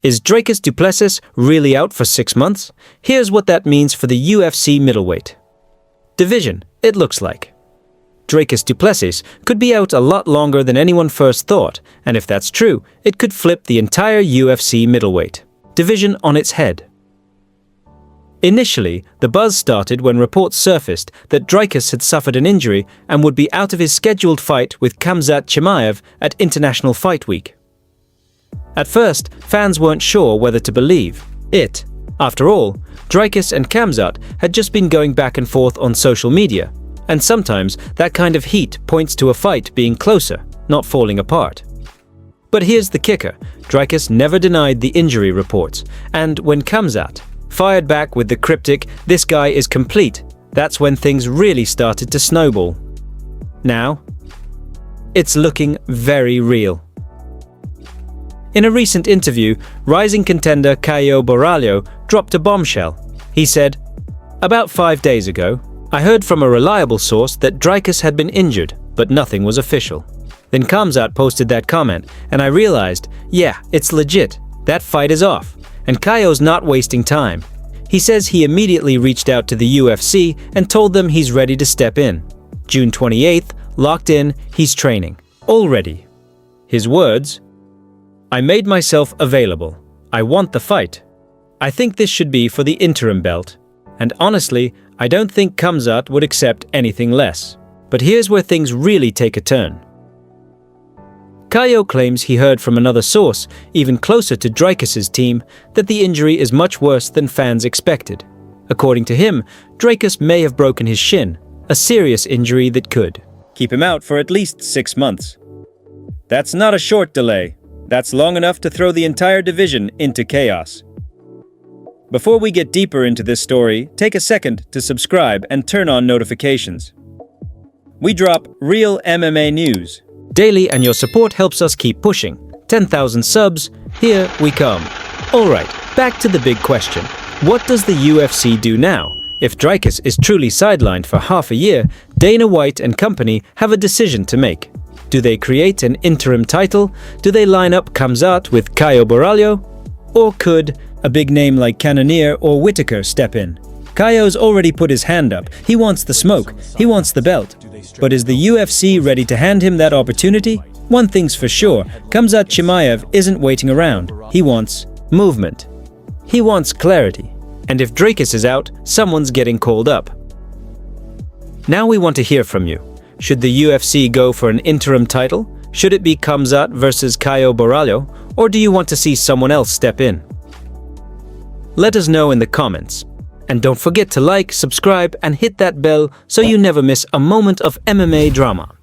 Is Dricus du Plessis really out for 6 months? Here's what that means for the UFC middleweight division, it looks like. Dricus du Plessis could be out a lot longer than anyone first thought, and if that's true, it could flip the entire UFC middleweight division on its head. Initially, the buzz started when reports surfaced that Dricus had suffered an injury and would be out of his scheduled fight with Khamzat Chimaev at International Fight Week. At first, fans weren't sure whether to believe it. After all, Dricus and Khamzat had just been going back and forth on social media, and sometimes that kind of heat points to a fight being closer, not falling apart. But here's the kicker: Dricus never denied the injury reports, and when Khamzat fired back with the cryptic "this guy is complete," that's when things really started to snowball. Now, it's looking very real. In a recent interview, rising contender Caio Borralho dropped a bombshell. He said, "About 5 days ago, I heard from a reliable source that Dricus had been injured, but nothing was official." Then Khamzat posted that comment, and I realized, yeah, it's legit. That fight is off, and Caio's not wasting time. He says he immediately reached out to the UFC and told them he's ready to step in. June 28th, locked in, he's training. All ready. His words: "I made myself available. I want the fight. I think this should be for the interim belt. And honestly, I don't think Khamzat would accept anything less." But here's where things really take a turn. Caio claims he heard from another source, even closer to Dricus's team, that the injury is much worse than fans expected. According to him, Dricus may have broken his shin, a serious injury that could keep him out for at least 6 months. That's not a short delay. That's long enough to throw the entire division into chaos. Before we get deeper into this story, take a second to subscribe and turn on notifications. We drop real MMA news daily, and your support helps us keep pushing. 10,000 subs, here we come. Alright, back to the big question. What does the UFC do now? If Dricus is truly sidelined for half a year, Dana White and company have a decision to make. Do they create an interim title? Do they line up Khamzat with Caio Borralho? Or could a big name like Cannonier or Whitaker step in? Caio's already put his hand up. He wants the smoke. He wants the belt. But is the UFC ready to hand him that opportunity? One thing's for sure, Khamzat Chimaev isn't waiting around. He wants movement. He wants clarity. And if Dricus is out, someone's getting called up. Now we want to hear from you. Should the UFC go for an interim title? Should it be Khamzat versus Caio Borralho? Or do you want to see someone else step in? Let us know in the comments. And don't forget to like, subscribe, and hit that bell so you never miss a moment of MMA drama.